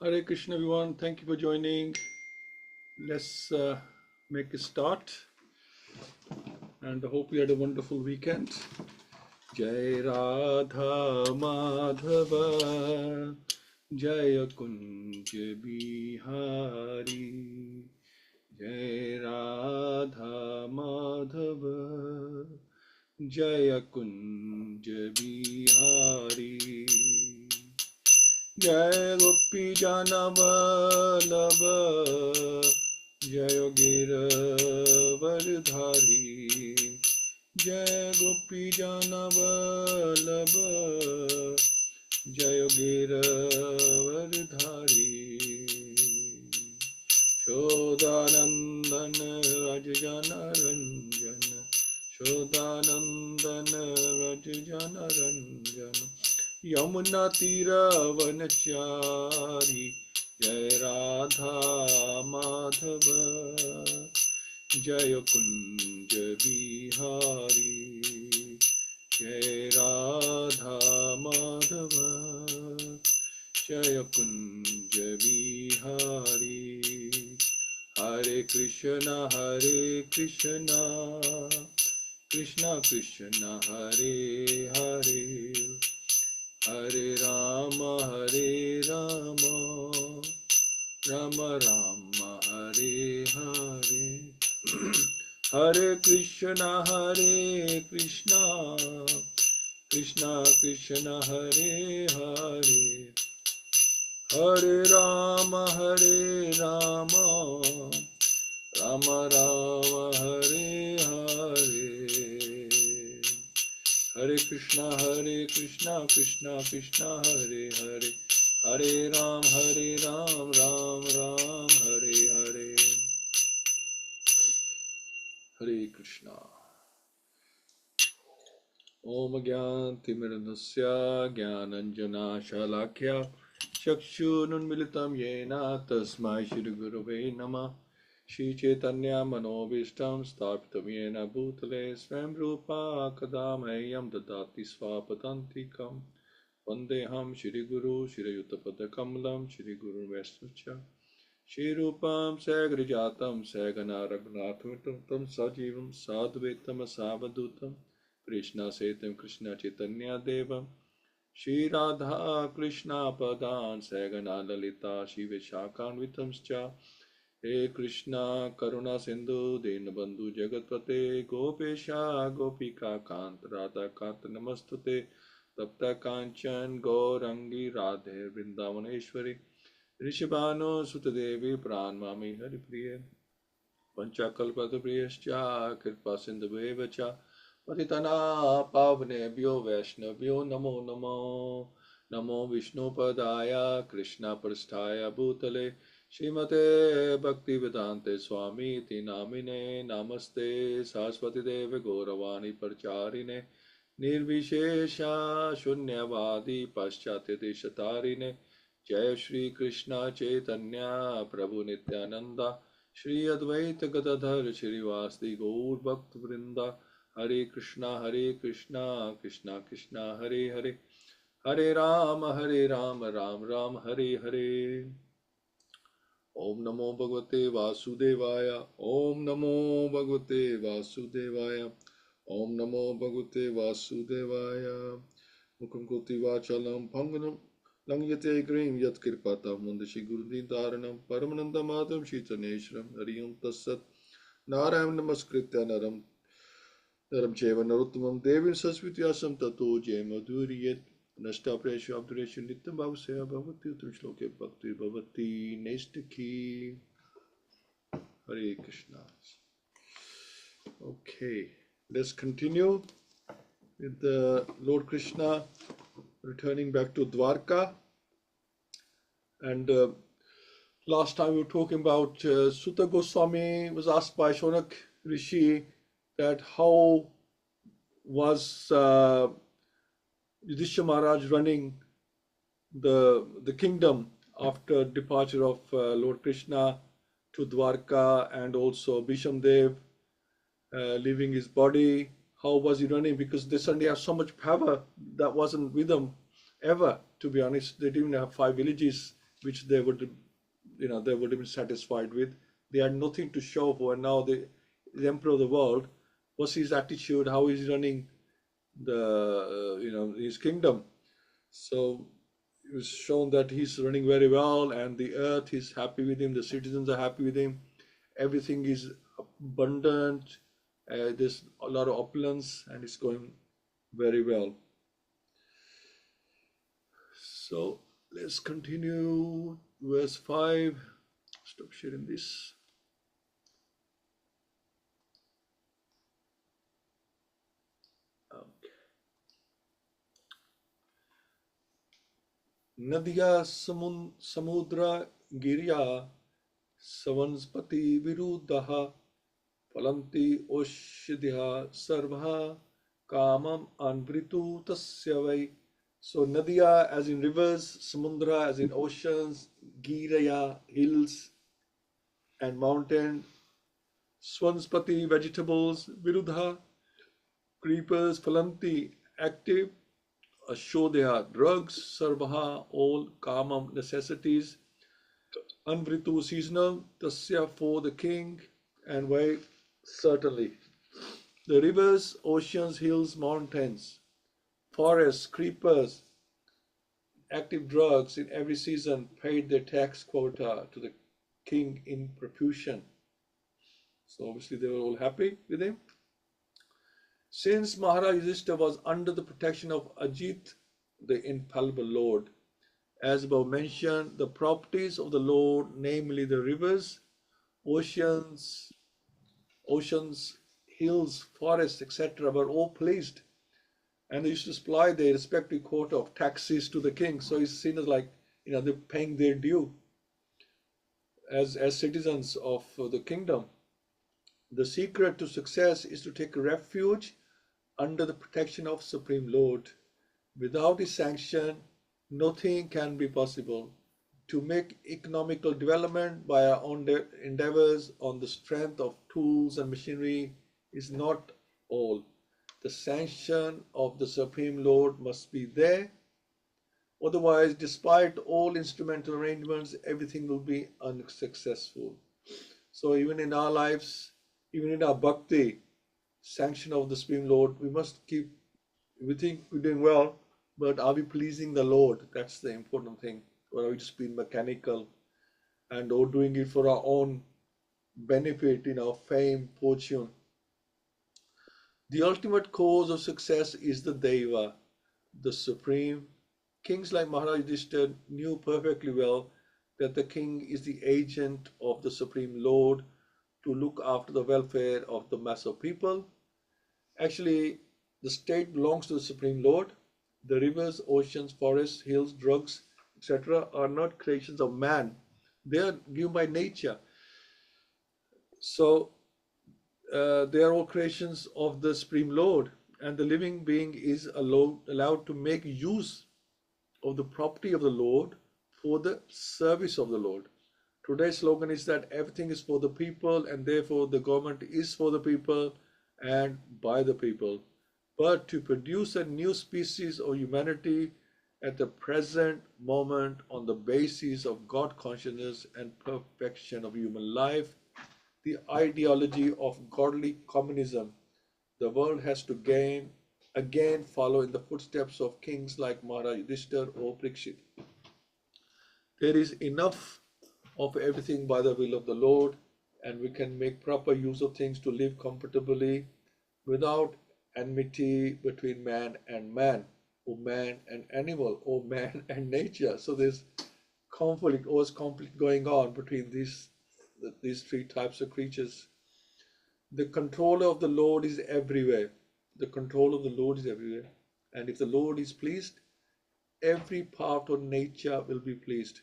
Hare Krishna everyone, thank you for joining. Let's make a start and I hope you had a wonderful weekend. Jai Radha Madhava Jaya Kunja Bihari Jai Radha Madhava Jaya Kunja Bihari Jai Gopi Janavalabha Jai Giravardhari Jai Gopi Janavalabha Jai Giravardhari Shodanandana Rajjana Ranjana Shodanandana Rajjana Ranjana Yamuna Tira Vanachari Jai Radha Madhava Jai Kunja Bihari Jai Radha Madhava Jai Kunja Bihari Hare Krishna Krishna Krishna Hare Hare Hare Rama Rama Rama Hare Hare Hare Krishna Krishna Krishna Hare Hare Hare Rama Rama Rama Hare Hare Hare Krishna Krishna Krishna Hare Hare Hare Ram Ram Hare Hare Hare Krishna Om Gyantimirandasya Gyananjana Shalakya Chakshununmilitam Yena Tasmai Shri Gurave Namah Shri Chaitanya Manobishtam Sthapitam Yena Bhutale Swam Rupa Kadamayyam Dadati Swapatantikam Vandeham Shri Guru Shri Yuttapada Kamalam Shri Guru Vaisnucha Shri Rupam Sagrijatam Sagana Raghunathatam Sajivam Sadhvetam Asavadutam Krishna Setam Krishna Chaitanya Devam Shri Radha Krishna Padan Sagana Lalita Shiva Shakanvitamscha He Krishna Karuna Sindhu Dinabandhu Jagatpate Gopesha Gopika Kant Radha Kant Namastute Tapta Kanchan Gaurangi Radhe Vrindavaneshwari Rishabhano Sutadevi Pranmami Haripriya Panchakalpatapriyascha Kripa Sindhuvevacha Patitana Pavnebhyo Vaishnavyo Namo Namo Namo Vishnu Padaya Krishna Prasthaya Bhutale Śrīmate Bhaktivedanta Swami Iti Namine Namaste Saraswati Deve Gauravani Parcharine Nirvishesha Shunyavadi Paschatya Deshatarine Jai Shri Krishna Chaitanya Prabhu Nityananda Shri Advaita Gadadhar Shri Vasdi Gaur Bhakt Vrinda Hare Krishna Krishna Krishna Hare Hare Hare Rama Ram Ram Hare Hare Om Namo Bhagavate Vasudevaya Om Namo Bhagavate Vasudevaya Om Namo Bhagavate Vasudevaya Mukam Koti Vachalam Panganam Langyate Grim Yat Kirpata Mundashi Gurudin Dharanam Paramananda Madham Shitaneshram Hariyam Tassat Narayam Namaskritya Naram Cheva Naruttamam Devin Sasvityasam Tato Jay Madhuriyat Nashta Preshu Abdureshu Nityam Bhavasaya Bhavati Uttam Shloke Bhakti Bhavati Nestaki Hare Krishna. Okay, let's continue with the Lord Krishna returning back to Dwarka. And last time we were talking about Sutta Goswami was asked by Shonak Rishi that how was Yudhishthira Maharaj running the kingdom after departure of Lord Krishna to Dwarka, and also Bhishamdev leaving his body. How was he running? Because they suddenly have so much power that wasn't with them ever, to be honest. They didn't even have 5 villages which they would, they would have been satisfied with. They had nothing to show for, and now the emperor of the world, what's his attitude? How is he running the, his kingdom? So it was shown that he's running very well, and the earth is happy with him. The citizens are happy with him. Everything is abundant. There's a lot of opulence, and it's going very well. So let's continue verse 5. Stop sharing this. Okay. Nadiya samudra girya savanspati viruddha Palanti oshidhya sarvha kamam anvritu tasyavai. So Nadiya as in rivers, Samundra as in oceans, Giraya hills and mountain, Swanspati vegetables, Virudha creepers, Phalanti active, Ashodhya drugs, Sarvaha all Kamam necessities, Anvritu seasonal, Tasya for the king, and why certainly. The rivers, oceans, hills, mountains, forests, creepers, active drugs in every season paid their tax quota to the king in profusion. So obviously they were all happy with him. Since Maharaj Yudhishthira was under the protection of Ajit, the infallible Lord, as above mentioned, the properties of the Lord, namely the rivers, oceans, hills, forests, etc., were all pleased, and they used to supply their respective quota of taxes to the king. So he's seen as like, they're paying their due as citizens of the kingdom. The secret to success is to take refuge under the protection of Supreme Lord. Without his sanction, nothing can be possible. To make economical development by our own endeavors on the strength of tools and machinery is not all. The sanction of the Supreme Lord must be there. Otherwise, despite all instrumental arrangements, everything will be unsuccessful. So even in our lives, even in our bhakti, sanction of the Supreme Lord, we think we're doing well, but are we pleasing the Lord? That's the important thing. Or are we just being mechanical or doing it for our own benefit, fame, fortune? The ultimate cause of success is the Deva, the Supreme. Kings like Maharaj Yudhishthira knew perfectly well that the king is the agent of the Supreme Lord to look after the welfare of the mass of people. Actually, the state belongs to the Supreme Lord. The rivers, oceans, forests, hills, drugs, etc. are not creations of man. They are given by nature. So they are all creations of the Supreme Lord, and the living being is allowed to make use of the property of the Lord for the service of the Lord. Today's slogan is that everything is for the people, and therefore the government is for the people and by the people. But to produce a new species of humanity at the present moment on the basis of God consciousness and perfection of human life, the ideology of godly communism, the world has to again follow in the footsteps of kings like Maharaj Yudhishthira or Parikshit. There is enough of everything by the will of the Lord, and we can make proper use of things to live comfortably without enmity between man and man, or man and animal, or man and nature. So there's always conflict going on between these three types of creatures. The control of the Lord is everywhere. The control of the Lord is everywhere. And if the Lord is pleased, every part of nature will be pleased.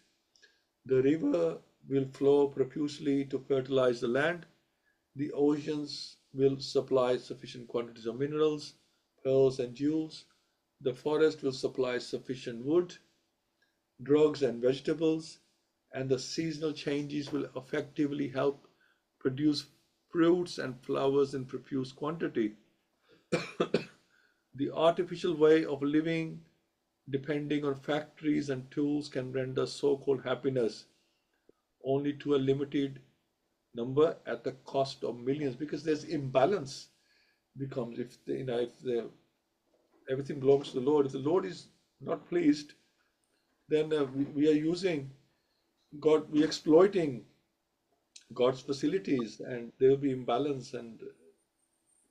The river will flow profusely to fertilize the land. The oceans will supply sufficient quantities of minerals, pearls and jewels. The forest will supply sufficient wood, drugs and vegetables, and the seasonal changes will effectively help produce fruits and flowers in profuse quantity. The artificial way of living depending on factories and tools can render so-called happiness only to a limited number at the cost of millions, because there's imbalance becomes if everything belongs to the Lord. If the Lord is not pleased, then we are using God, we are exploiting God's facilities, and there will be imbalance and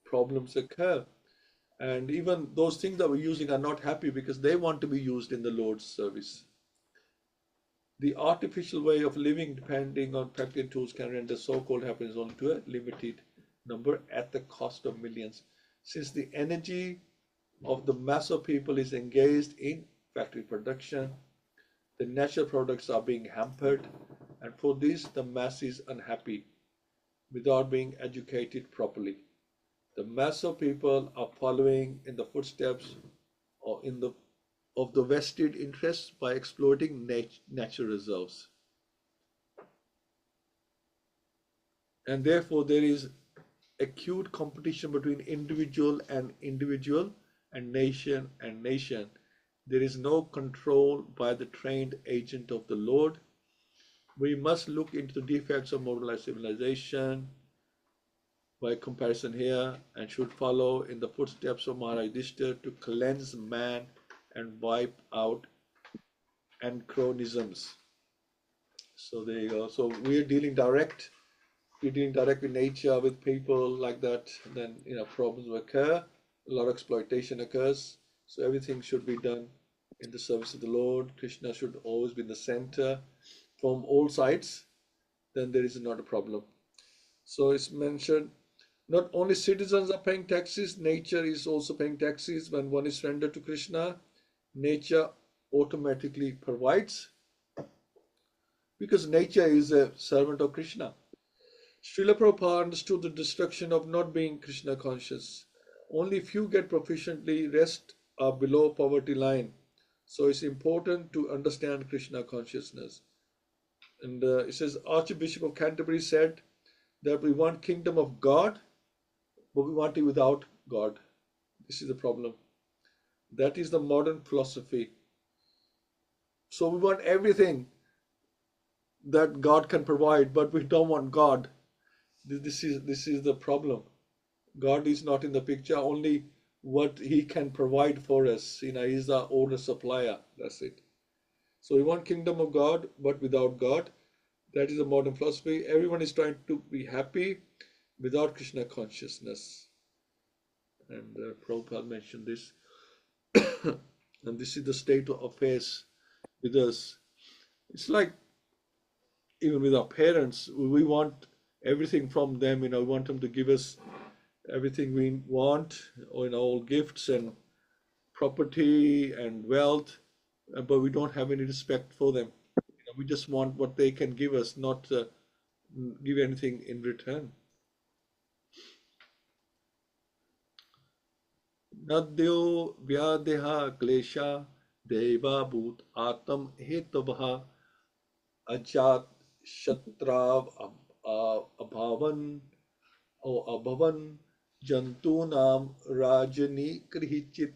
problems occur. And even those things that we're using are not happy because they want to be used in the Lord's service. The artificial way of living, depending on practical tools, can render so-called happiness only to a limited number at the cost of millions. Since the energy of the mass of people is engaged in factory production, the natural products are being hampered, and for this the mass is unhappy without being educated properly. The mass of people are following in the footsteps or of the vested interests by exploiting natural reserves. And therefore there is acute competition between individual and nation and nation. There is no control by the trained agent of the Lord. We must look into the defects of modernized civilization by comparison here, and should follow in the footsteps of Maharaj Yudhishthira to cleanse man and wipe out anachronisms. So there you go. So we're dealing direct with nature, with people like that, then problems will occur, a lot of exploitation occurs. So everything should be done in the service of the Lord. Krishna should always be in the center from all sides, then there is not a problem. So it's mentioned, not only citizens are paying taxes, nature is also paying taxes. When one is surrendered to Krishna, nature automatically provides, because nature is a servant of Krishna. Srila Prabhupada understood the destruction of not being Krishna conscious. Only few get proficiently, rest are below poverty line. So it's important to understand Krishna consciousness. And it says, Archbishop of Canterbury said that we want kingdom of God, but we want it without God. This is the problem. That is the modern philosophy. So we want everything that God can provide, but we don't want God. This is the problem. God is not in the picture. Only what He can provide for us. He's the owner supplier. That's it. So we want kingdom of God, but without God. That is the modern philosophy. Everyone is trying to be happy without Krishna consciousness. And Prabhupada mentioned this. And this is the state of affairs with us. It's like even with our parents, we want everything from them. We want them to give us everything we want, or all gifts and property and wealth, but we don't have any respect for them. We just want what they can give us, not give anything in return. Nadyo vyadeha klesha deva bhut atam hetavaha ajat shatrav abhavan or abhavan jantunam rajani krihichit.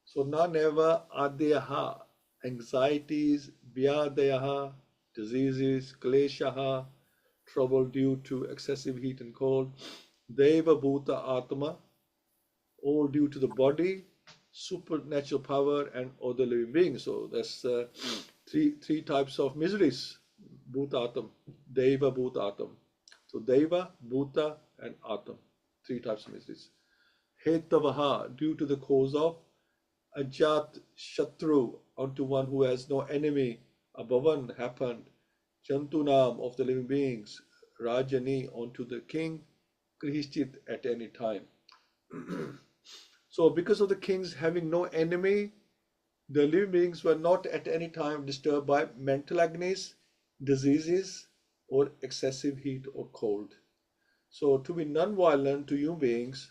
So naneva adyaha, anxieties, vyadayaha, diseases, kleshaha, trouble due to excessive heat and cold, deva bhuta atma, all due to the body, supernatural power, and other living beings. So that's three types of miseries. Bhutatam, Deva, Bhutatam. So Deva, Bhuta, and Atam. Three types of miseries. Hetavaha, due to the cause of. Ajat Shatru, unto one who has no enemy. Abhavan, happened. Jantunam, of the living beings. Rajani, unto the king. Krishchit, at any time. So because of the kings having no enemy, the living beings were not at any time disturbed by mental agonies, diseases, or excessive heat or cold. So to be non-violent to human beings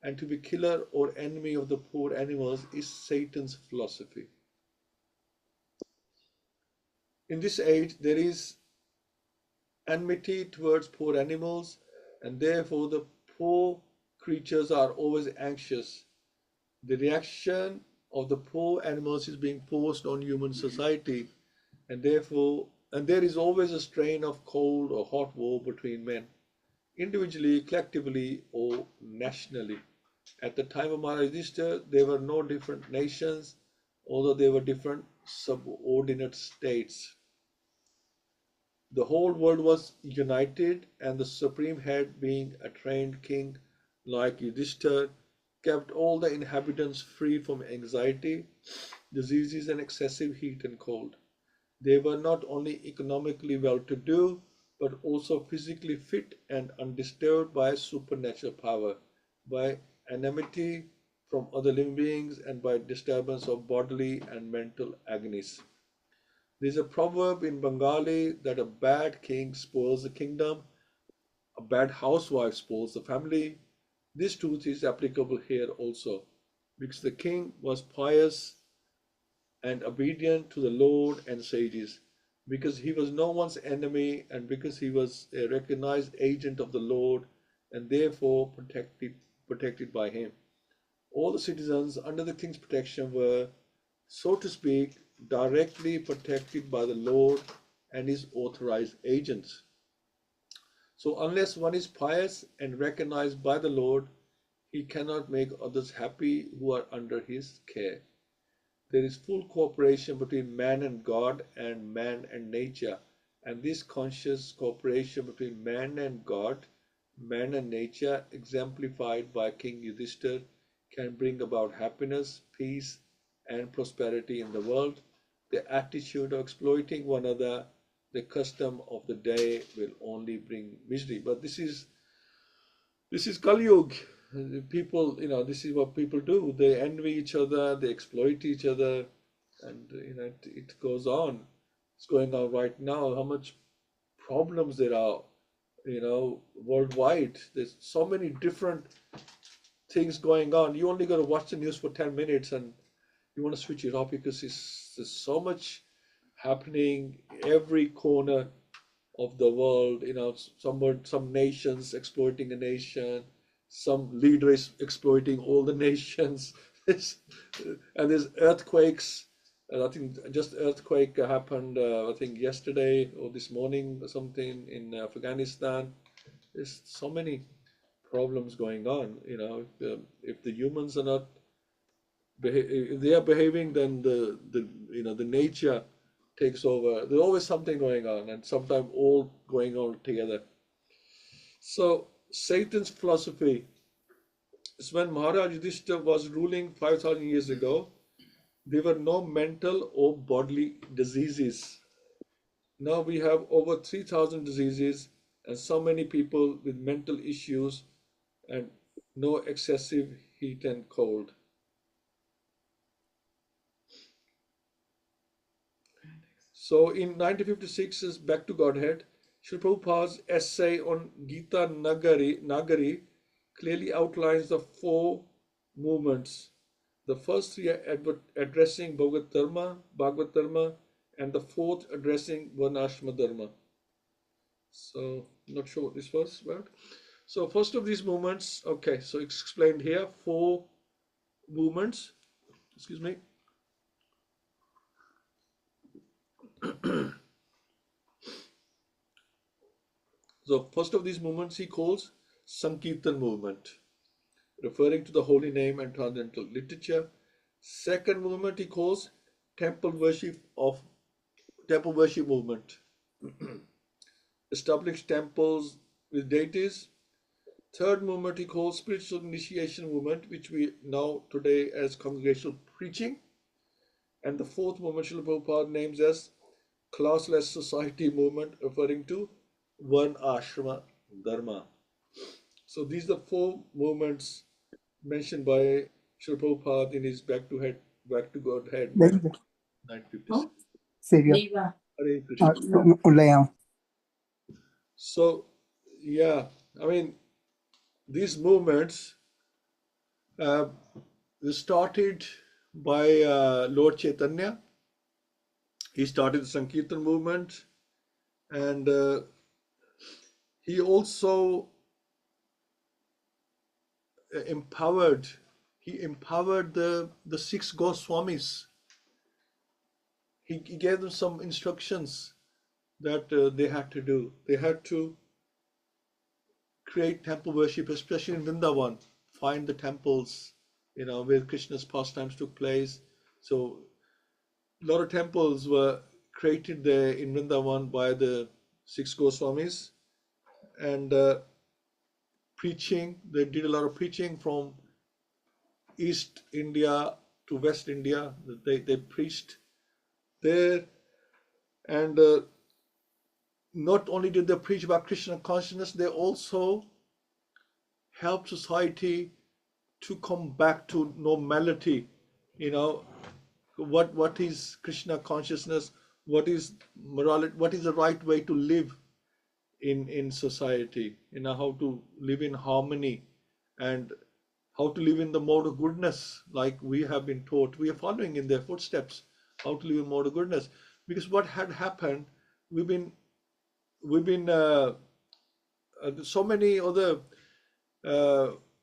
and to be killer or enemy of the poor animals is Satan's philosophy. In this age, there is enmity towards poor animals, and therefore the poor creatures are always anxious. The reaction of the poor animals is being forced on human society, and there is always a strain of cold or hot war between men, individually, collectively, or nationally. At the time of Maharaj Yudhishthira, there were no different nations, although there were different subordinate states. The whole world was united, and the supreme head, being a trained king like Yudhishthira, kept all the inhabitants free from anxiety, diseases, and excessive heat and cold. They were not only economically well to do, but also physically fit and undisturbed by supernatural power, by enmity from other living beings, and by disturbance of bodily and mental agonies. There is a proverb in Bengali that a bad king spoils the kingdom, a bad housewife spoils the family. This truth is applicable here also, because the king was pious and obedient to the Lord and sages, because he was no one's enemy, and because he was a recognized agent of the Lord and therefore protected by him. All the citizens under the king's protection were, so to speak, directly protected by the Lord and his authorized agents. So unless one is pious and recognized by the Lord, he cannot make others happy who are under his care. There is full cooperation between man and God and man and nature, and this conscious cooperation between man and God, man and nature, exemplified by King Yudhishthira, can bring about happiness, peace, and prosperity in the world. The attitude of exploiting one another, the custom of the day, will only bring misery. But this is Kali Yuga. People, this is what people do. They envy each other, they exploit each other, and it goes on. It's going on right now. How much problems there are, worldwide. There's so many different things going on. You only got to watch the news for 10 minutes and you want to switch it off because there's so much happening every corner of the world. Some nations exploiting a nation, some leader is exploiting all the nations. And there's earthquakes. And I think just earthquake happened, I think yesterday or this morning or something in Afghanistan. There's so many problems going on. If the humans are not if they are behaving, then the nature takes over. There's always something going on, and sometimes all going on together. So Satan's philosophy is, when Maharaj Yudhishthira was ruling 5,000 years ago, there were no mental or bodily diseases. Now we have over 3,000 diseases and so many people with mental issues and no excessive heat and cold. So in 1956 is Back to Godhead, Srila Prabhupada's essay on Gita Nagari clearly outlines the four movements. The first three are addressing Bhagavad Dharma, and the fourth addressing Varnashrama Dharma. So, not sure what this was about. So, first of these movements, okay, so it's explained here, four movements. Excuse me. So, first of these movements he calls Sankirtan movement, referring to the holy name and transcendental literature. Second movement he calls temple worship movement. Establish temples with deities. Third movement he calls spiritual initiation movement, which we know today as congregational preaching. And the fourth movement Srila Prabhupada names as classless society movement, referring to Varnashrama Dharma. So these are the four movements mentioned by Srila Prabhupada in his Back to Godhead, 956. Serio. Hare Krishna. So, yeah, I mean, these movements were started by Lord Chaitanya. He started the Sankirtan movement, and he also empowered he empowered the six Goswamis. He gave them some instructions that they had to do. They had to create temple worship, especially in Vrindavan. Find the temples, where Krishna's pastimes took place. So a lot of temples were created there in Vrindavan by the six Goswamis, and preaching. They did a lot of preaching from East India to West India. They preached there, and not only did they preach about Krishna consciousness, they also helped society to come back to normality. What is Krishna consciousness? What is morality? What is the right way to live in society? How to live in harmony, and how to live in the mode of goodness, like we have been taught. We are following in their footsteps, how to live in mode of goodness. Because what had happened, we've been so many other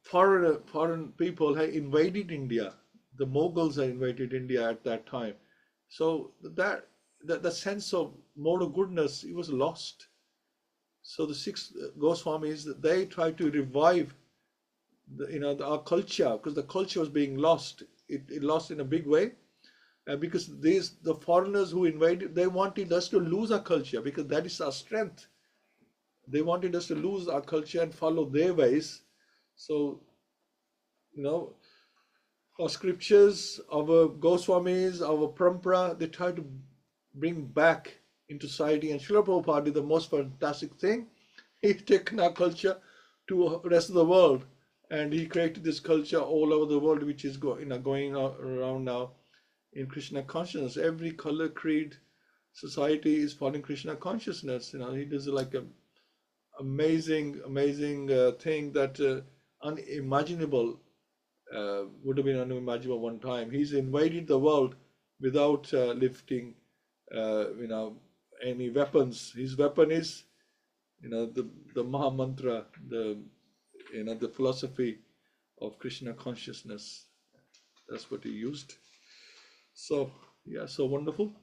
foreign people had invaded India. The Mughals had invaded India at that time. So that the sense of mode of goodness, it was lost. So the six Goswamis, they tried to revive our culture, because the culture was being lost. It lost in a big way, because the foreigners who invaded, they wanted us to lose our culture, because that is our strength. They wanted us to lose our culture and follow their ways. So, our scriptures, our Goswamis, our parampara, they try to bring back into society. And Srila Prabhupada did the most fantastic thing. He's taken our culture to the rest of the world, and he created this culture all over the world, which is going around now in Krishna consciousness. Every color, creed, society is following Krishna consciousness. He does like a amazing thing that unimaginable, would have been unimaginable one time. He's invaded the world without lifting any weapons. His weapon is the Maha Mantra, the philosophy of Krishna consciousness. That's what he used. So yeah, so wonderful.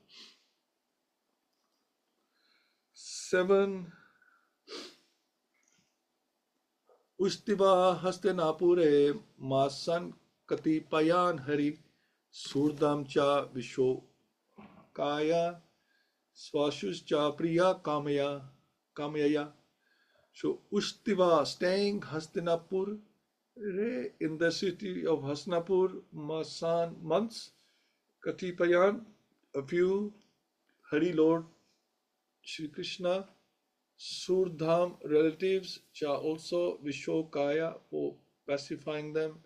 7. Ustiva Hastinapure Masan Katipayan Hari Surdam cha Vishokaya Swashus cha Priya Kamaya. So Ustiva, staying Hastinapur, in the city of Hastinapur, Masan months, Katipayan, a few, Hari Lord Shri Krishna, Surdham relatives, cha also, Vishokaya for pacifying them,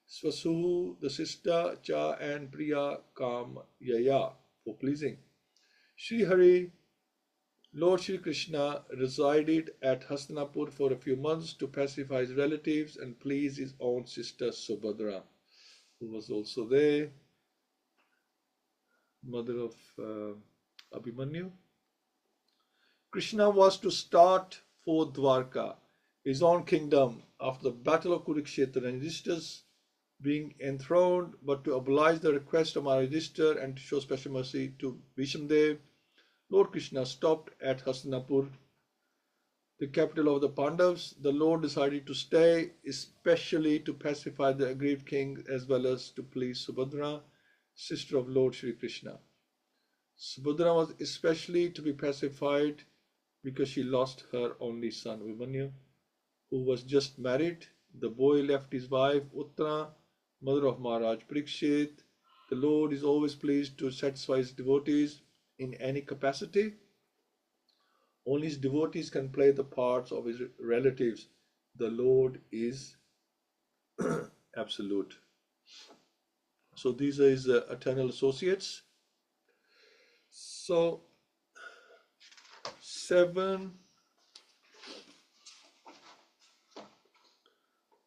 Swasuhu the sister, cha and Priya Kamaya for pleasing. Shri Hari, Lord Shri Krishna, resided at Hastinapur for a few months to pacify his relatives and please his own sister Subhadra, who was also there, mother of Abhimanyu. Krishna was to start for Dwarka, his own kingdom, after the battle of Kurukshetra, and Yudhishthira's being enthroned, but to oblige the request of Maharaj Yudhishthira and to show special mercy to Bhishamdev, Lord Krishna stopped at Hastinapur, the capital of the Pandavas. The Lord decided to stay, especially to pacify the aggrieved king as well as to please Subhadra, sister of Lord Shri Krishna. Subhadra was especially to be pacified because she lost her only son Abhimanyu, who was just married. The boy left his wife Uttara, mother of Maharaj Parikshit. The Lord is always pleased to satisfy his devotees in any capacity. Only his devotees can play the parts of his relatives. The Lord is absolute. So these are his eternal associates. So 7.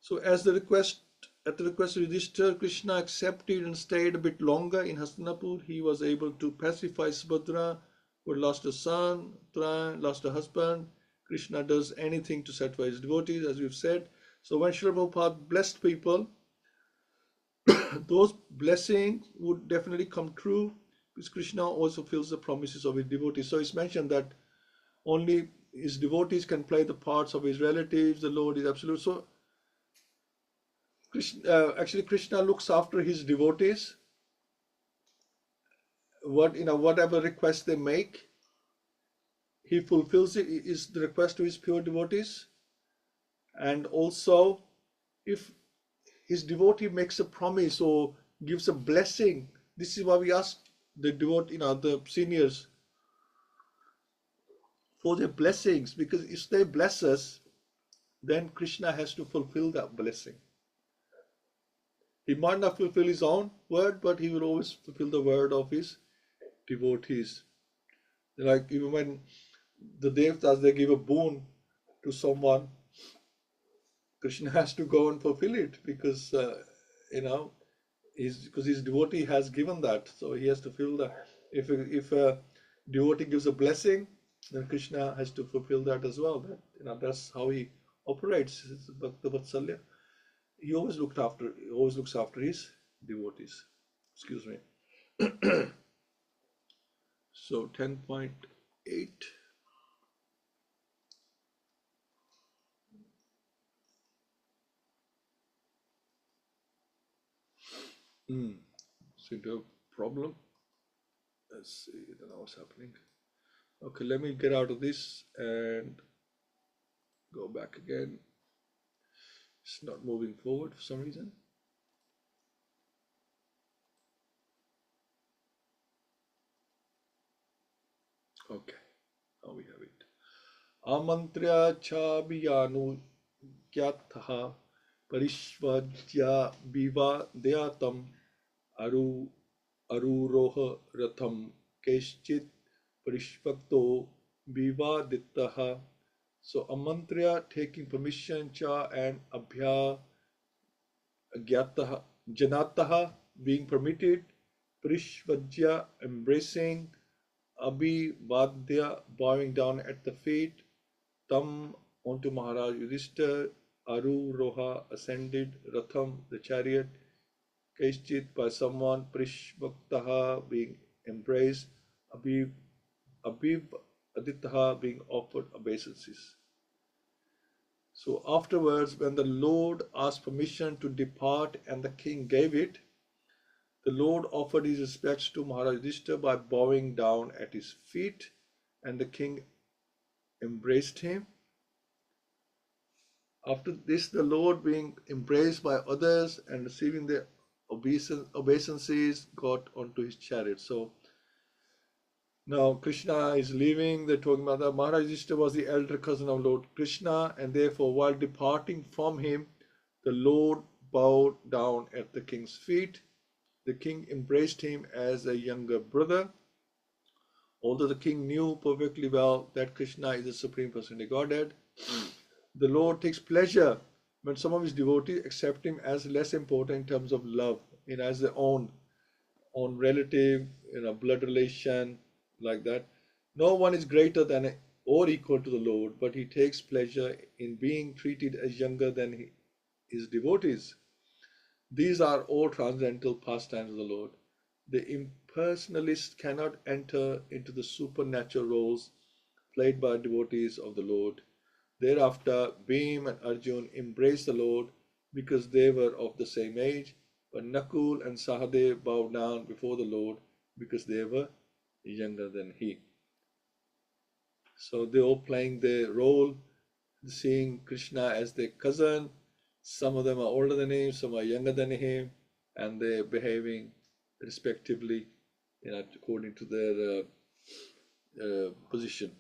So at the request of Yudhishthira, Krishna accepted and stayed a bit longer in Hastinapur. He was able to pacify Subhadra, who had lost a son, lost a husband. Krishna does anything to satisfy his devotees, as we've said. So when Srila Prabhupada blessed people, those blessings would definitely come true because Krishna also fulfills the promises of his devotees. So it's mentioned that only his devotees can play the parts of his relatives. The Lord is absolute. So Krishna looks after his devotees. Whatever request they make, he fulfills it. Is the request to his pure devotees, and also if his devotee makes a promise or gives a blessing, this is why we ask the devotee, the seniors for their blessings, because if they bless us, then Krishna has to fulfill that blessing. He might not fulfill his own word, but he will always fulfill the word of his devotees. Like even when the devtas, they give a boon to someone, Krishna has to go and fulfill it because because his devotee has given that, so he has to fulfill that. If a devotee gives a blessing, then Krishna has to fulfill that as well. That's how he operates. It's Bhakta Vatsalya. He always looks after his devotees. Excuse me. So 10.8. Seem to have a problem. Let's see. I don't know what's happening. Okay, let me get out of this and go back again. It's not moving forward for some reason. Okay, now we have it. Amantrya chabiyanu kyatha parishvajya vivadeyatam aruroha ratham keshchit parishvakto vivadittaha. So amantrya, taking permission, cha, and abhya, agyataha, janataha, being permitted, parishvajya, embracing, abhivadya, bowing down at the feet, tam, onto Maharaj Yudhishthira, aruroha, ascended, ratham, the chariot, keshchit, by someone, parishvaktaha, being embraced, abhivaditaha, being offered obeisances. So afterwards, when the Lord asked permission to depart and the king gave it, the Lord offered his respects to Maharaj Yudhishthira by bowing down at his feet, and the king embraced him. After this, the Lord, being embraced by others and receiving their obeisances, got onto his chariot. So now Krishna is leaving. They're talking about that. Maharaj Yudhishthira was the elder cousin of Lord Krishna, and therefore, while departing from him, the Lord bowed down at the king's feet. The king embraced him as a younger brother. Although the king knew perfectly well that Krishna is the Supreme Personality of Godhead, the Lord takes pleasure when some of his devotees accept him as less important in terms of love, as their own relative, blood relation, like that. No one is greater than or equal to the Lord, but he takes pleasure in being treated as younger than his devotees. These are all transcendental pastimes of the Lord. The impersonalist cannot enter into the supernatural roles played by devotees of the Lord. Thereafter, Bhim and Arjun embraced the Lord because they were of the same age, but Nakul and Sahadev bowed down before the Lord because they were younger than he. So they all playing their role, seeing Krishna as their cousin. Some of them are older than him, some are younger than him, and they're behaving respectively, according to their position.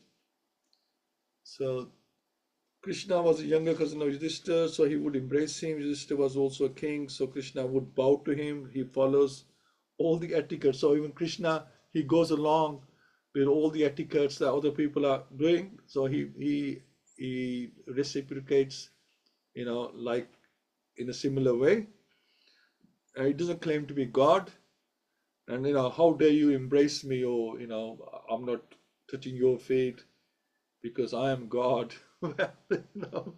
So Krishna was a younger cousin of Yudhishthira, so he would embrace him. Yudhishthira was also a king, so Krishna would bow to him. He follows all the etiquette. So even Krishna, he goes along with all the etiquettes that other people are doing. So he reciprocates, like in a similar way. He doesn't claim to be God. And how dare you embrace me, or I'm not touching your feet because I am God. Well,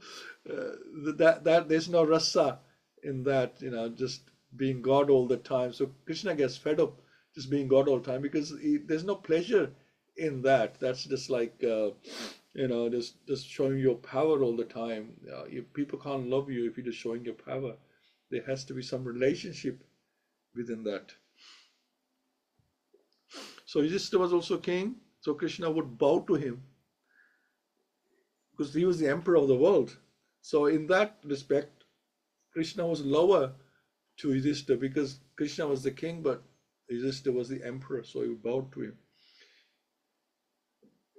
that there's no rasa in that. Just being God all the time. So Krishna gets fed up just being God all the time because there's no pleasure in that. That's just like, just showing your power all the time. People can't love you if you're just showing your power. There has to be some relationship within that. So Yudhishthira was also king. So Krishna would bow to him because he was the emperor of the world. So in that respect, Krishna was lower to Yudhishthira because Krishna was the king, but Yudhishthira was the emperor, so he would bow to him.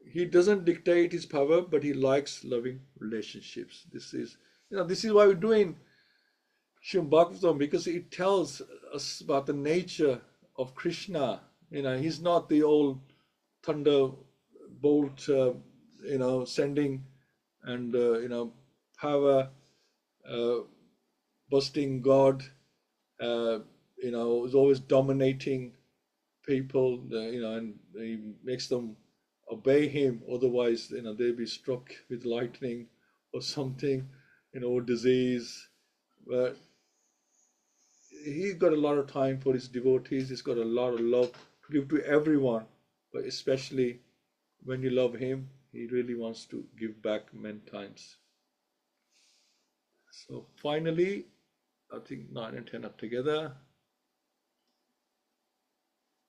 He doesn't dictate his power, but he likes loving relationships. This is why we're doing Śrīmad-Bhāgavatam, because it tells us about the nature of Krishna. He's not the old thunderbolt, sending and power busting God. Is always dominating people. And he makes them obey him. Otherwise, they'll be struck with lightning or something, or disease. But he's got a lot of time for his devotees. He's got a lot of love to give to everyone, but especially when you love him, he really wants to give back many times. So finally, I think 9 and 10 up together.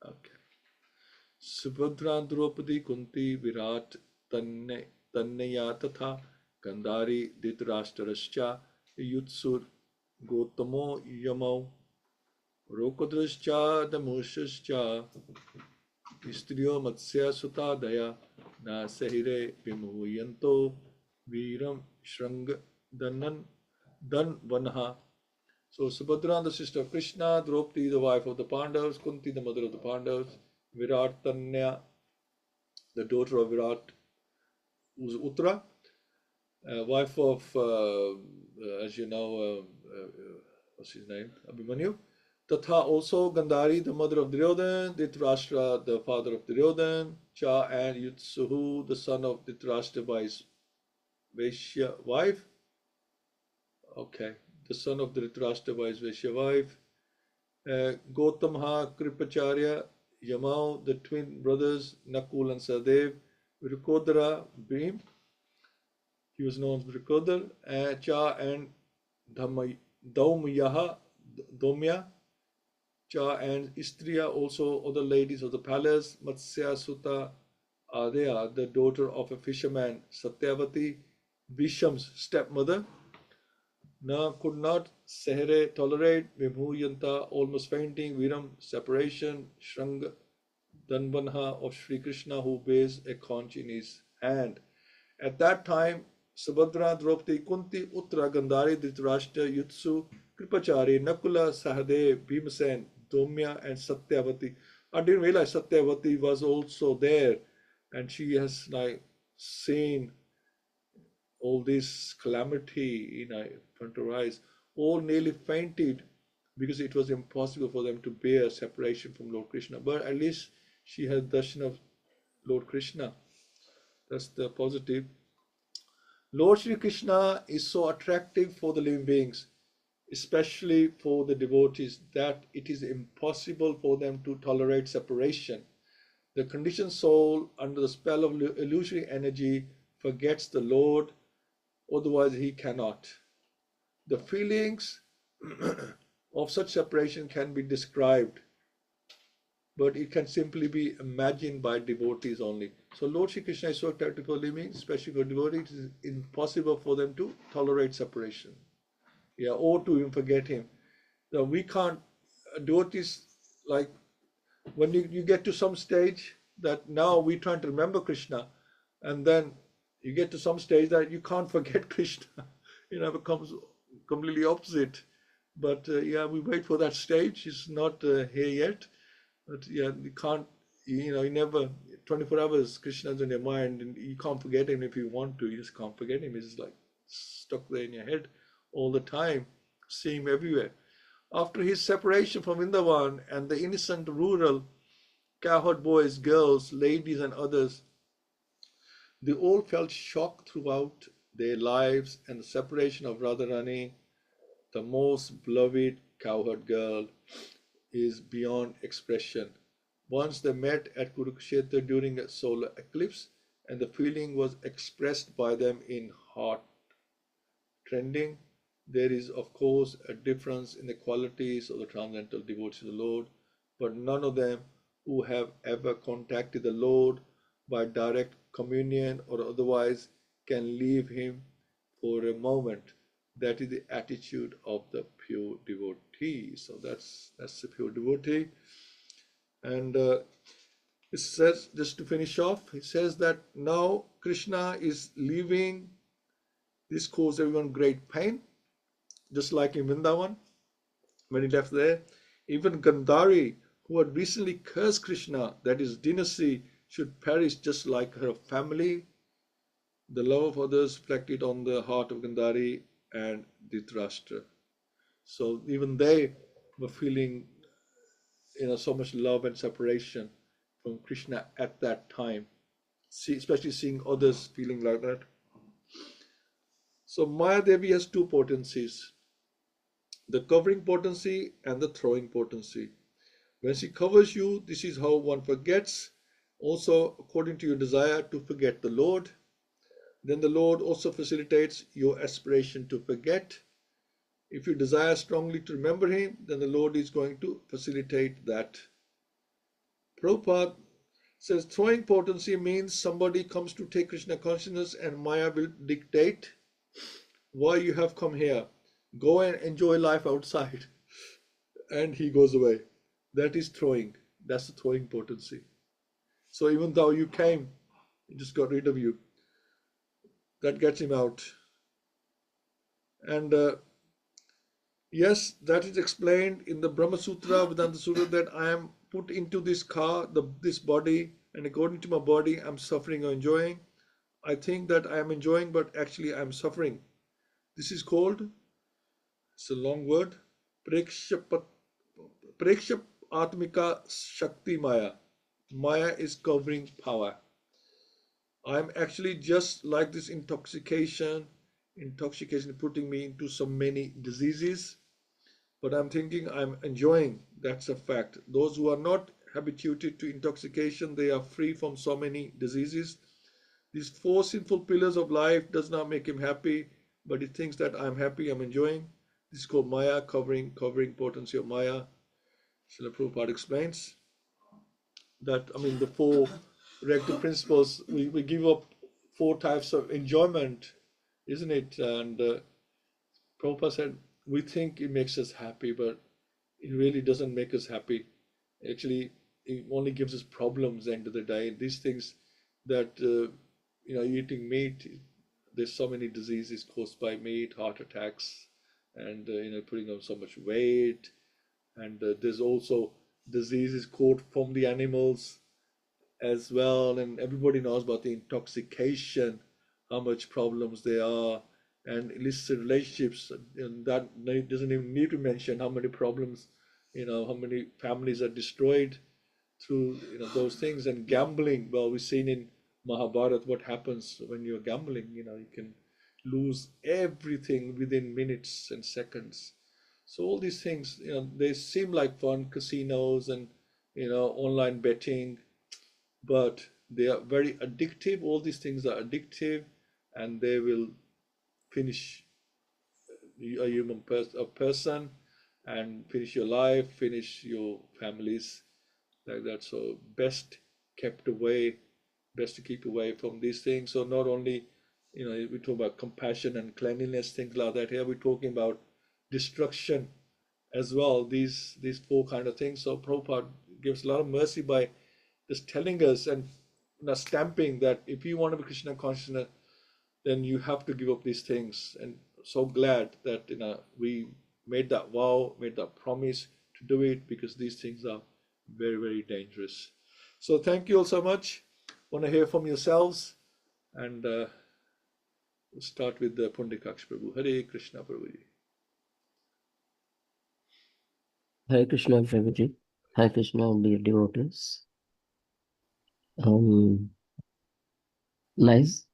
Okay. Subhadra Draupadi Kunti Virat Tannaya Tatha Gandhari Dhritarashtrascha Yutsur Gotamo Yamau Rokodrascha Damushascha Istriyo Matsya Sutadaya Na Sahire Vimuyanto Viram Shrang Dan Vanha. So Subhadra, the sister of Krishna, Draupadi, the wife of the Pandavas, Kunti, the mother of the Pandavas, Virat Tanya, the daughter of Virat, who's Uttara, wife of, as you know, what's his name, Abhimanyu. Tatha also Gandhari, the mother of Duryodhana, Dhritarashtra, the father of Duryodhana, Cha and Yutsuhu, the son of Dhritarashtra by his Vaishya wife. Okay, the son of Dhritarashtra by his Vaishya wife. Gautamha, Kripacharya, Yamau, the twin brothers, Nakul and Sadev, Vrikodara, Bhim, he was known as Vrikodar, Cha and Daumya, Cha and Istriya, also other ladies of the palace, Matsya Sutta Adya, the daughter of a fisherman, Satyavati, Visham's stepmother. Na could not Sehere tolerate Vibhuyanta, almost fainting, Viram, separation, Shrang Danvanha of Sri Krishna, who bears a conch in his hand. At that time, Subhadra, Draupadi, Kunti, Uttara, Gandhari, Dhritarashtra, Yutsu, Kripachari, Nakula, Sahadev, Bhimasen, Domya, and Satyavati. I didn't realize Satyavati was also there, and she has seen all this calamity in front of her eyes, all nearly fainted because it was impossible for them to bear separation from Lord Krishna. But at least she had darshan of Lord Krishna. That's the positive. Lord Shri Krishna is so attractive for the living beings, especially for the devotees, that it is impossible for them to tolerate separation. The conditioned soul, under the spell of illusory energy, forgets the Lord. Otherwise, he cannot. The feelings of such separation can be described, but it can simply be imagined by devotees only. So Lord Shri Krishna is so attractive for living, especially for devotees, it is impossible for them to tolerate separation, or to even forget him. Now, we can't, devotees, like when you get to some stage that now we're trying to remember Krishna, and then you get to some stage that you can't forget Krishna, it becomes completely opposite. But we wait for that stage. It's not here yet. But you can't, you never, 24 hours Krishna's in your mind, and you can't forget him if you want to. You just can't forget him. He's just like stuck there in your head all the time, see him everywhere. After his separation from Vrindavan and the innocent rural cowherd boys, girls, ladies, and others, they all felt shock throughout their lives, and the separation of Radharani, the most beloved cowherd girl is beyond expression. Once they met at Kurukshetra during a solar eclipse, and the feeling was expressed by them in heart trending. There is, of course, a difference in the qualities of the transcendental devotees of the Lord, but none of them who have ever contacted the Lord by direct communion or otherwise can leave him for a moment. That is the attitude of the pure devotee. So that's the pure devotee. And it says, just to finish off, it says that now Krishna is leaving. This caused everyone great pain, just like in Vrindavan when he left there. Even Gandhari, who had recently cursed Krishna that his dynasty should perish just like her family, the love of others reflected on the heart of Gandhari and Dhritarashtra. So even they were feeling, so much love and separation from Krishna at that time, especially seeing others feeling like that. So Maya Devi has two potencies, the covering potency and the throwing potency. When she covers you, this is how one forgets, also according to your desire to forget the Lord. Then the Lord also facilitates your aspiration to forget. If you desire strongly to remember him, then the Lord is going to facilitate that. Prabhupada says throwing potency means somebody comes to take Krishna consciousness and Maya will dictate why you have come here. Go and enjoy life outside. And he goes away. That is throwing. That's the throwing potency. So even though you came, he just got rid of you. That gets him out. And yes, that is explained in the Brahma Sutra, Vedanta Sutra, that I am put into this car, this body, and according to my body, I'm suffering or enjoying. I think that I am enjoying, but actually I'm suffering. This is called, it's a long word, Prekshap Atmika Shakti Maya. Maya is covering power. I'm actually just like this intoxication putting me into so many diseases, but I'm thinking I'm enjoying. That's a fact. Those who are not habituated to intoxication, they are free from so many diseases. These four sinful pillars of life does not make him happy, but he thinks that I'm happy, I'm enjoying. This is called Maya, covering potency of Maya. Srila Prabhupada explains that, the four rective principles, we give up four types of enjoyment, isn't it? And Prabhupada said, we think it makes us happy, but it really doesn't make us happy. Actually, it only gives us problems at the end of the day. These things that, eating meat, there's so many diseases caused by meat, heart attacks, and, putting on so much weight. And there's also diseases caught from the animals as well. And everybody knows about the intoxication, how much problems there are, and illicit relationships. And that doesn't even need to mention how many problems, how many families are destroyed through those things. And gambling, well, we've seen in Mahabharata what happens when you're gambling. You can lose everything within minutes and seconds. So all these things, they seem like fun, casinos and online betting, but they are very addictive. All these things are addictive, and they will finish a person and finish your life, finish your families, like that. So best to keep away from these things. So not only we talk about compassion and cleanliness, things like that. Here we're talking about destruction as well. These four kind of things. So Prabhupada gives a lot of mercy by just telling us and stamping that if you want to be Krishna consciousness, then you have to give up these things. And so glad that we made that vow, made that promise to do it, because these things are very, very dangerous. So thank you all so much. Want to hear from yourselves, and we'll start with the Pundikaksh Prabhu. Hare Krishna Prabhuji. Hare Krishna Prabhuji. Hare Krishna, dear devotees. Nice.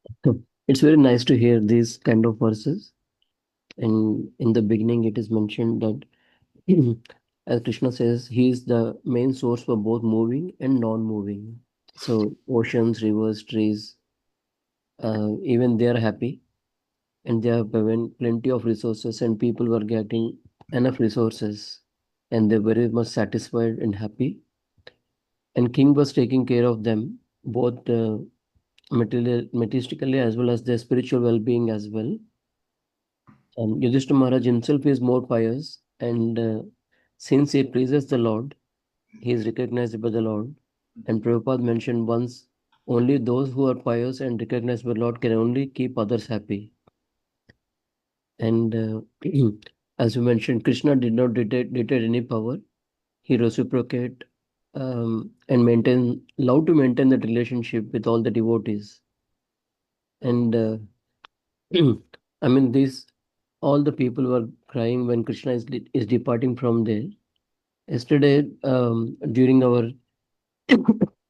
It's very nice to hear these kind of verses. And in the beginning, it is mentioned that as Krishna says, he is the main source for both moving and non-moving. So oceans, rivers, trees, even they are happy, and they have plenty of resources, and people were getting enough resources, and they're very much satisfied and happy. And king was taking care of them, both materialistically as well as their spiritual well-being as well. Yudhishthira Maharaj himself is more pious, and since he praises the Lord, he is recognized by the Lord. And Prabhupada mentioned once, only those who are pious and recognized by Lord can only keep others happy. And as you mentioned, Krishna did not deter any power. He reciprocate and love to maintain that relationship with all the devotees. And I mean, all the people were crying when Krishna is departing from there. Yesterday, during our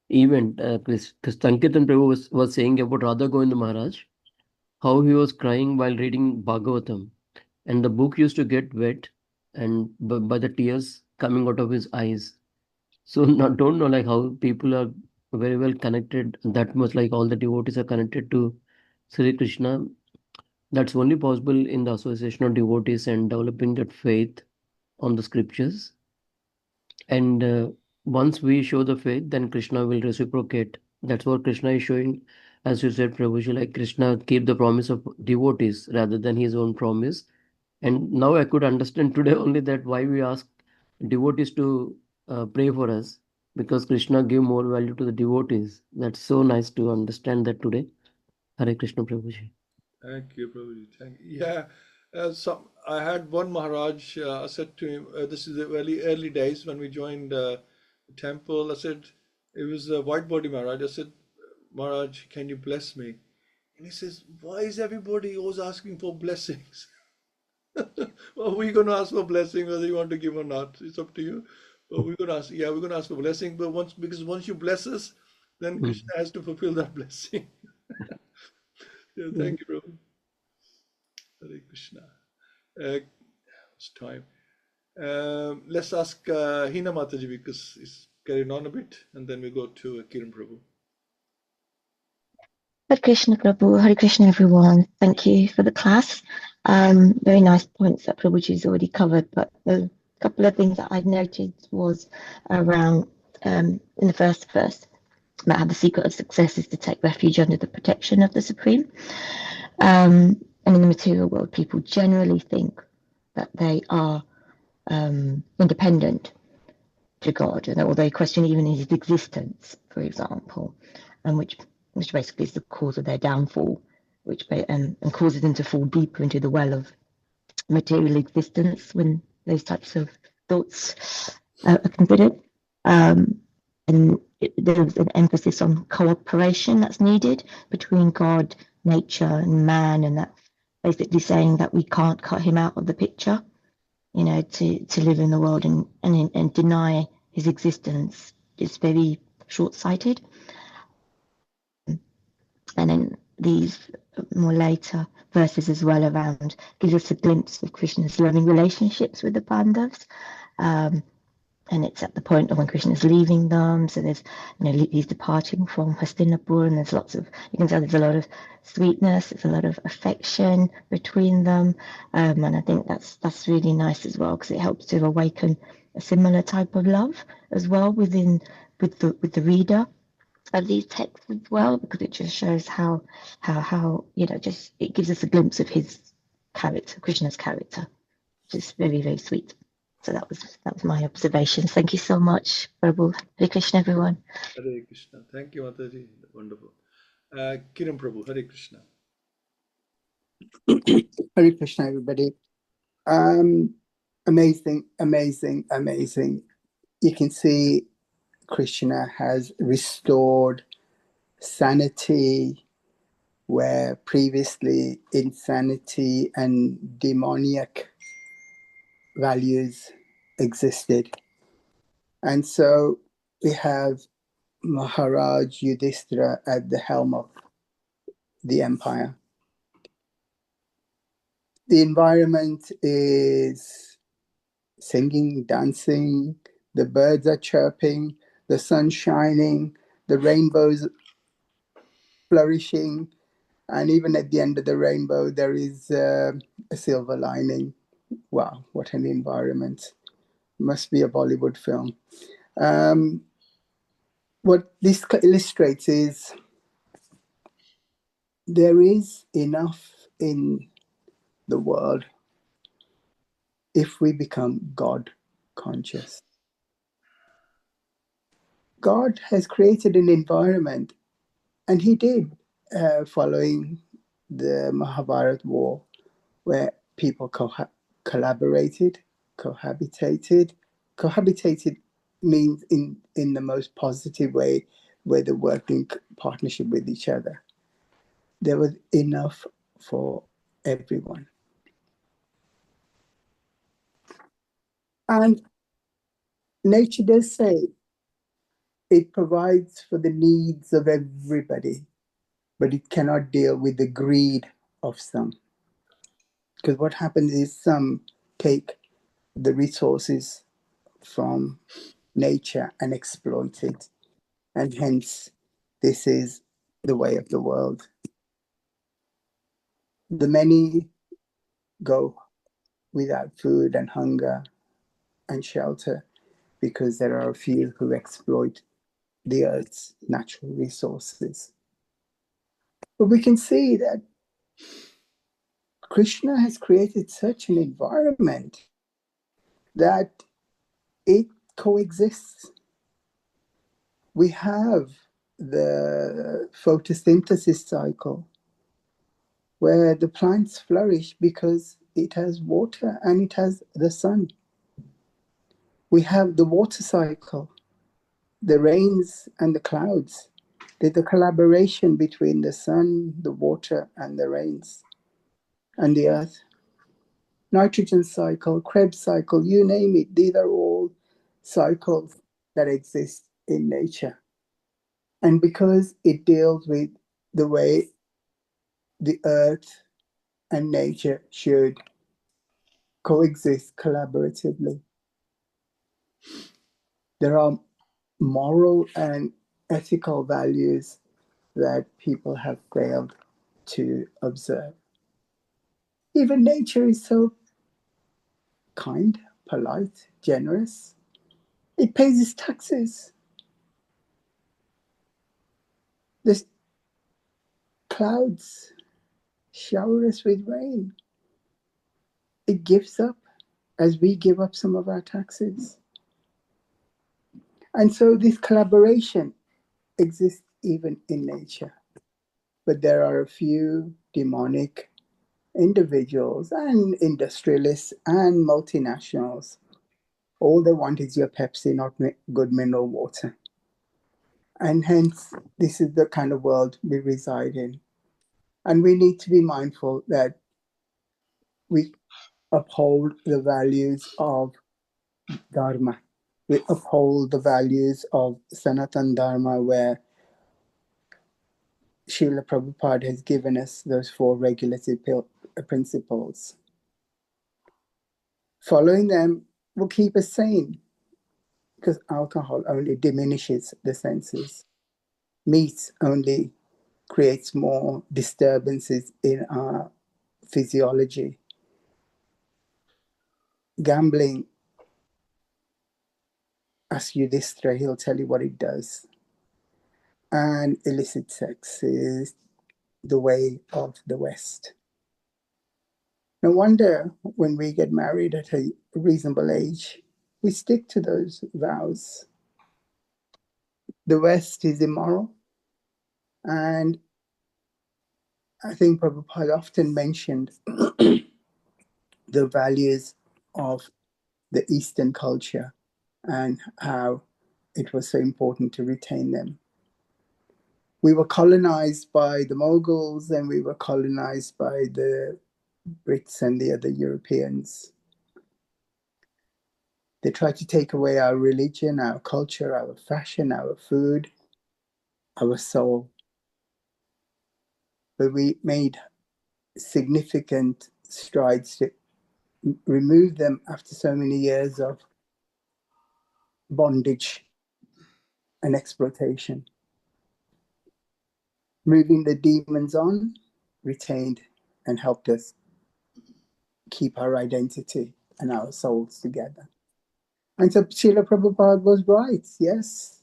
event, Sankirtan Prabhu was saying about Radha Govinda Maharaj, how he was crying while reading Bhagavatam, and the book used to get wet, and by the tears coming out of his eyes. So not, don't know like how people are very well connected that much, like all the devotees are connected to Sri Krishna. That's only possible in the association of devotees and developing that faith on the scriptures. And once we show the faith, then Krishna will reciprocate. That's what Krishna is showing. As you said, Prabhuji, like Krishna keep the promise of devotees rather than his own promise. And now I could understand today only that why we ask devotees to pray for us, because Krishna give more value to the devotees. That's so nice to understand that today. Hare Krishna, Prabhuji. Thank you, Prabhuji. Thank you. Yeah. I had one Maharaj, I said to him, this is the very early days when we joined the temple. I said, it was a white body Maharaj. I said, Maharaj, can you bless me? And he says, why is everybody always asking for blessings? Well, we're going to ask for blessing whether you want to give or not. It's up to you. But we're going to ask, yeah, we're going to ask for blessing. But because once you bless us, then Mm. Krishna has to fulfill that blessing. Yeah, thank you, Prabhu. Hare Krishna. It's time. Let's ask Hina Mataji because it's carrying on a bit, and then we go to Kiran Prabhu. Hare Krishna Prabhu, Hare Krishna everyone. Thank you for the class. Very nice points that Prabhuji's already covered, but a couple of things that I'd noted was around in the first verse about how the secret of success is to take refuge under the protection of the Supreme. And in the material world, people generally think that they are independent to God, or they question even his existence, for example, and which basically is the cause of their downfall, which and causes them to fall deeper into the well of material existence when those types of thoughts are considered. And there's an emphasis on cooperation that's needed between God, nature, and man, and that basically saying that we can't cut him out of the picture, to live in the world and deny his existence is very short-sighted. And then these more later verses as well around gives us a glimpse of Krishna's loving relationships with the Pandavas. And it's at the point of when Krishna is leaving them. So there's, he's departing from Hastinapur, and there's you can tell there's a lot of sweetness, there's a lot of affection between them. And I think that's really nice as well, because it helps to awaken a similar type of love as well with the reader of these texts as well, because it just shows how just it gives us a glimpse of his character, Krishna's character, which is very, very sweet. So that was my observations. Thank you so much, Prabhu. Hare Krishna, everyone. Hare Krishna. Thank you, Mataji. Wonderful. Kiran Prabhu, Hare Krishna. Hare Krishna, everybody. Amazing. You can see Krishna has restored sanity where previously insanity and demoniac values existed. And so we have Maharaj Yudhishthira at the helm of the empire. The environment is singing, dancing, the birds are chirping, the sun shining, the rainbows flourishing, and even at the end of the rainbow, there is a silver lining. Wow, what an environment. Must be a Bollywood film. What this illustrates is there is enough in the world if we become God conscious. God has created an environment, and he did, following the Mahabharata war, where people collaborated, cohabitated. Cohabitated means in the most positive way, where they worked in partnership with each other. There was enough for everyone. And nature does say it provides for the needs of everybody, but it cannot deal with the greed of some. Because what happens is some take the resources from nature and exploit it. And hence, this is the way of the world. The many go without food and hunger and shelter because there are a few who exploit the earth's natural resources. But we can see that Krishna has created such an environment that it coexists. We have the photosynthesis cycle where the plants flourish because it has water and it has the sun. We have the water cycle, the rains and the clouds. There's the collaboration between the sun, the water, and the rains, and the earth. Nitrogen cycle, Krebs cycle, you name it. These are all cycles that exist in nature. And because it deals with the way the earth and nature should coexist collaboratively, there are moral and ethical values that people have failed to observe. Even nature is so kind, polite, generous. It pays its taxes. The clouds shower us with rain. It gives up as we give up some of our taxes. And so this collaboration exists even in nature. But there are a few demonic individuals and industrialists and multinationals. All they want is your Pepsi, not good mineral water. And hence, this is the kind of world we reside in. And we need to be mindful that we uphold the values of Dharma. We uphold the values of Sanatan Dharma, where Srila Prabhupada has given us those 4 regulative principles. Following them will keep us sane, because alcohol only diminishes the senses. Meat only creates more disturbances in our physiology. Gambling, ask you this, he'll tell you what it does. And illicit sex is the way of the West. No wonder when we get married at a reasonable age, we stick to those vows. The West is immoral, and I think Prabhupada often mentioned the values of the Eastern culture and how it was so important to retain them. We were colonized by the Mughals, and we were colonized by the Brits and the other Europeans. They tried to take away our religion, our culture, our fashion, our food, our soul. But we made significant strides to remove them after so many years of bondage and exploitation. Moving the demons on, retained and helped us keep our identity and our souls together. And so Srila Prabhupada was right. Yes,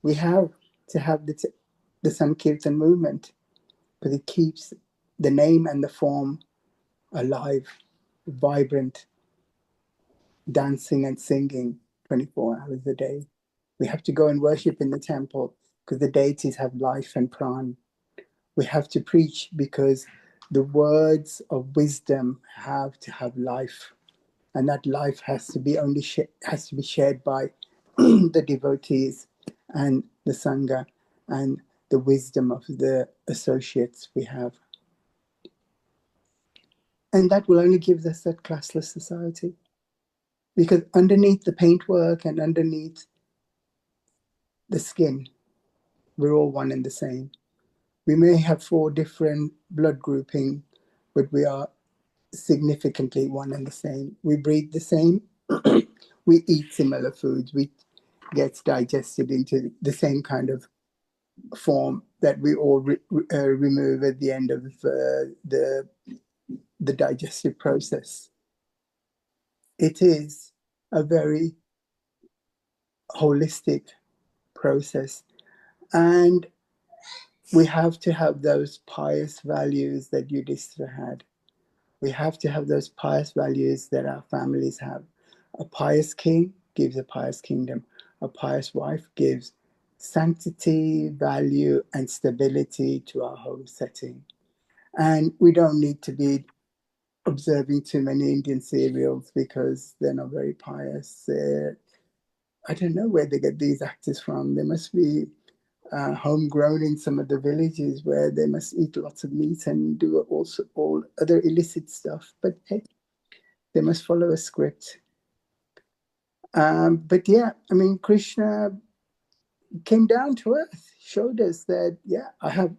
we have to have the Sankirtan movement, but it keeps the name and the form alive, vibrant, dancing and singing 24 hours a day. We have to go and worship in the temple because the deities have life and pran. We have to preach because the words of wisdom have to have life, and that life has to be has to be shared by the devotees and the sangha and the wisdom of the associates we have. And that will only give us that classless society. Because underneath the paintwork and underneath the skin, we're all one and the same. We may have 4 different blood grouping, but we are significantly one and the same. We breathe the same. We eat similar foods. We get digested into the same kind of form that we all remove at the end of the digestive process. It is a very holistic process, and we have to have those pious values that Yudhishthira had. We have to have those pious values that our families have. A pious king gives a pious kingdom. A pious wife gives sanctity, value, and stability to our home setting. And we don't need to be observing too many Indian serials because they're not very pious. I don't know where they get these actors from. They must be homegrown in some of the villages where they must eat lots of meat and do also all other illicit stuff. But hey, they must follow a script. But yeah, I mean, Krishna came down to earth, showed us that, yeah, I have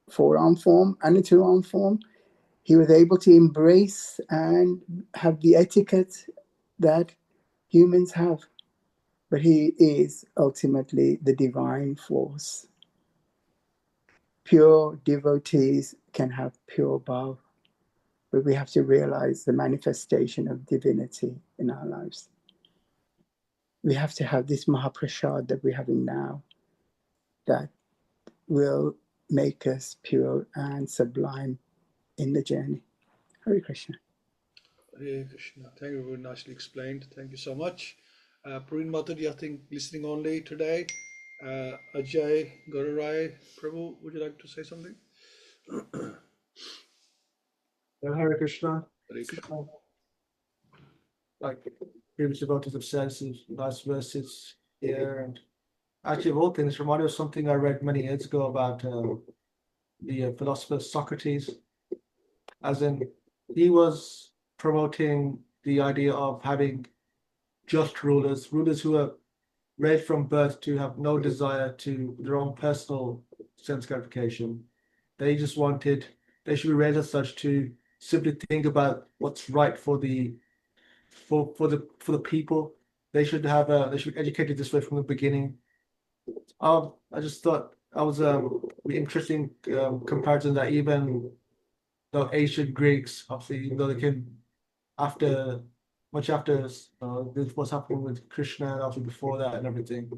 4-arm form and a 2-arm form. He was able to embrace and have the etiquette that humans have. But he is ultimately the divine force. Pure devotees can have pure bhav, but we have to realize the manifestation of divinity in our lives. We have to have this Mahaprasad that we're having now that will make us pure and sublime in the journey. Hare Krishna. Hare Krishna. Thank you, very nicely explained. Thank you so much. Praveen Mataji, I think listening only today. Ajay Garurai, Prabhu, would you like to say something? Hare Krishna. Hare Krishna. Like previous devotees have said, some nice verses here. And actually, of all things, reminded me of something I read many years ago about the philosopher Socrates. As in, he was promoting the idea of having just rulers who are raised from birth to have no desire to their own personal sense gratification. They just wanted, they should be raised as such to simply think about what's right for the people. They should have they should be educated this way from the beginning. I just thought that was a really interesting comparison, that even though ancient Greeks, obviously, even though they came much after what's happening with Krishna and after before that and everything,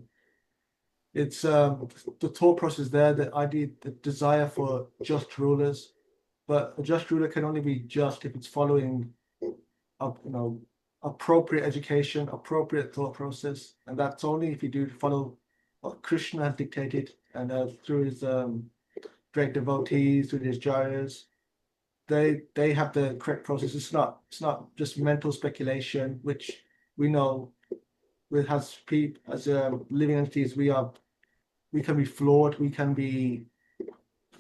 it's the thought process there, the idea, the desire for just rulers. But a just ruler can only be just if it's following appropriate education, appropriate thought process, and that's only if you do follow what Krishna has dictated, and through his great devotees, through his Acharyas, they have the correct process. It's not just mental speculation, which we know with as living entities we can be flawed. We can be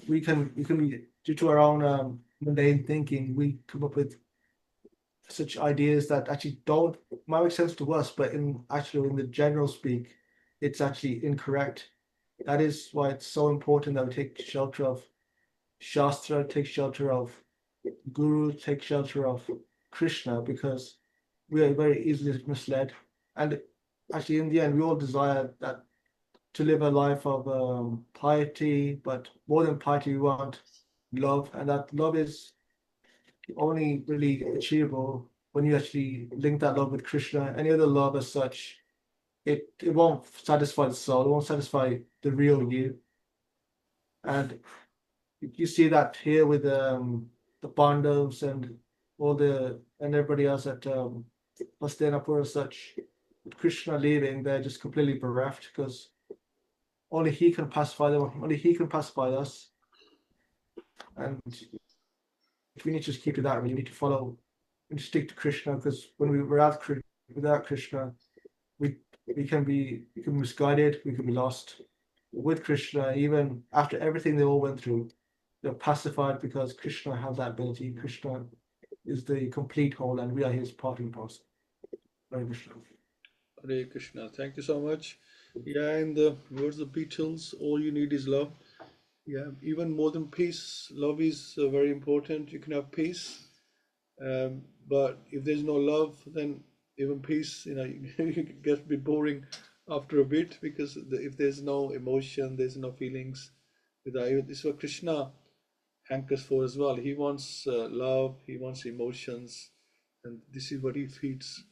due to our own mundane thinking. We come up with such ideas that actually might make sense to us, but in the general speak, it's actually incorrect. That is why it's so important that we take shelter of Shastra, take shelter of Guru, take shelter of Krishna, because we are very easily misled. And actually, in the end, we all desire that to live a life of piety, but more than piety, we want love, and that love is only really achievable when you actually link that love with Krishna. Any other love as such, it won't satisfy the soul, it won't satisfy the real you. And you see that here with the Pandavas and everybody else at Hastinapur as such. With Krishna leaving, they're just completely bereft because only he can pacify them, only he can pacify us. And we need to just keep to that. We need to follow and stick to Krishna, because when we were without Krishna, we can be misguided, we can be lost. With Krishna, even after everything they all went through, they're pacified because Krishna has that ability. Krishna is the complete whole, and we are his part and parcel. Hare Krishna. Hare Krishna. Thank you so much. Yeah, in the words of Beatles, all you need is love. Yeah, even more than peace, love is very important. You can have peace, but if there's no love, then even peace, it gets a bit boring after a bit, because if there's no emotion, there's no feelings. This is what Krishna hankers for as well. He wants love, he wants emotions, and this is what he feeds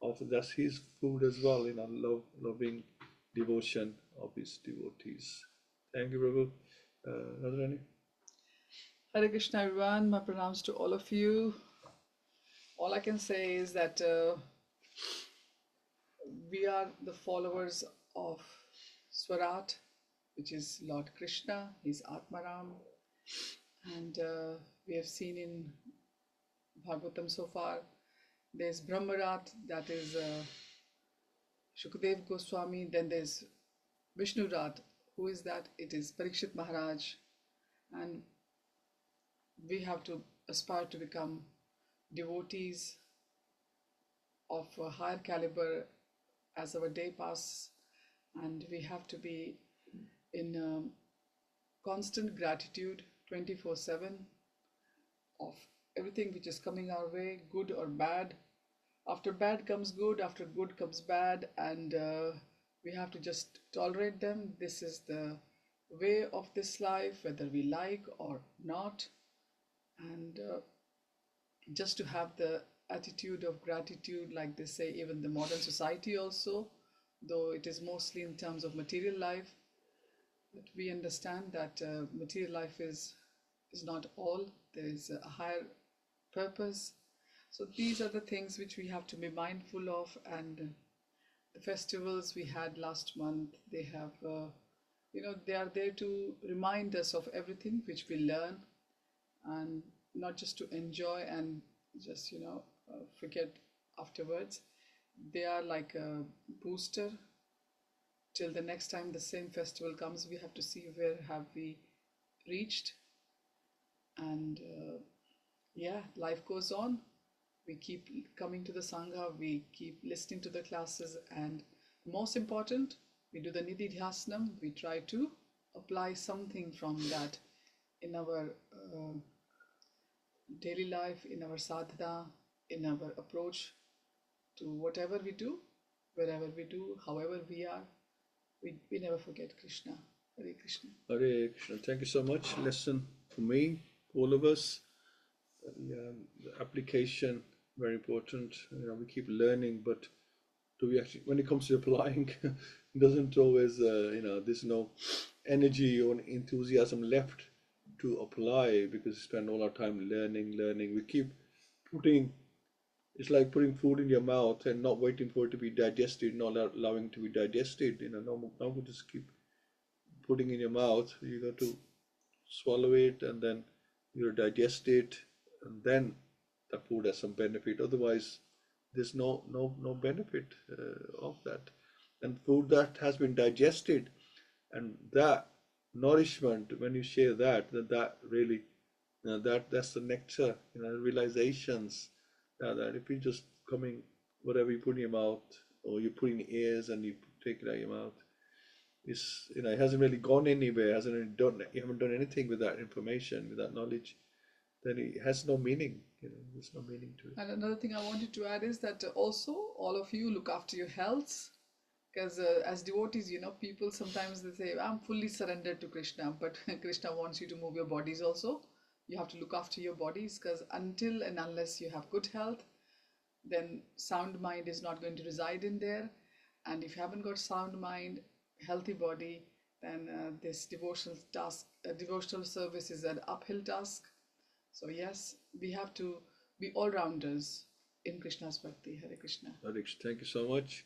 off. That's his food as well, loving devotion of his devotees. Thank you, Prabhu. Radharani? Hare Krishna, everyone. My pranams to all of you. All I can say is that we are the followers of Swarat, which is Lord Krishna. He's Atmaram. And we have seen in Bhagavatam so far, there's Brahmarat, that is Shukadev Goswami. Then there's Vishnurat. Who is that? It is Parikshit Maharaj. And we have to aspire to become devotees of a higher caliber as our day passes, and we have to be in constant gratitude 24/7 of everything which is coming our way, good or bad. After bad comes good, after good comes bad, and we have to just tolerate them. This is the way of this life, whether we like or not. And just to have the attitude of gratitude, like they say, even the modern society also, though it is mostly in terms of material life, but we understand that material life is not all. There is a higher purpose. So these are the things which we have to be mindful of. And the festivals we had last month, they have they are there to remind us of everything which we learn, and not just to enjoy and just forget afterwards. They are like a booster till the next time the same festival comes. We have to see where have we reached. And life goes on. We keep coming to the Sangha, we keep listening to the classes, and most important, we do the Nidhi Dhyasanam. We try to apply something from that in our daily life, in our sadhana, in our approach to whatever we do, wherever we do, however we are. We never forget Krishna. Hare Krishna. Hare Krishna. Thank you so much. Lesson for me, all of us. The application, very important. We keep learning, but do we actually, when it comes to applying, it doesn't always, there's no energy or enthusiasm left to apply, because we spend all our time learning. We keep it's like putting food in your mouth and not waiting for it to be digested, not allowing it to be digested. Now we just keep putting in your mouth. You got to swallow it, and then you digest it, and then the food has some benefit. Otherwise, there's no benefit of that. And food that has been digested, and that nourishment, when you share that really, that's the nectar, realizations that if you just coming, whatever you put in your mouth, or you put in your ears and you take it out of your mouth, it hasn't really gone anywhere, you haven't done anything with that information, with that knowledge. then it has no meaning. There's no meaning to it. And another thing I wanted to add is that also all of you look after your health, because as devotees, people sometimes they say, I'm fully surrendered to Krishna, but Krishna wants you to move your bodies also. You have to look after your bodies, because until and unless you have good health, then sound mind is not going to reside in there. And if you haven't got sound mind, healthy body, then this devotional task, devotional service is an uphill task. So yes, we have to be all-rounders in Krishna's bhakti. Hare Krishna. Hare Krishna. Thank you so much.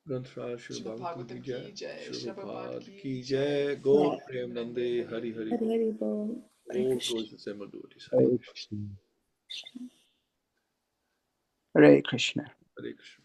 Granthra Srila Bhagavatam ki jai, Srila Prabhupada ki jai, Gaur Prem Nande, Hari Hari. Hari Hari Bol. Hare All Krishna. glories and same devotees. Hare Hare Krishna. Krishna. Hare Krishna. Hare Krishna.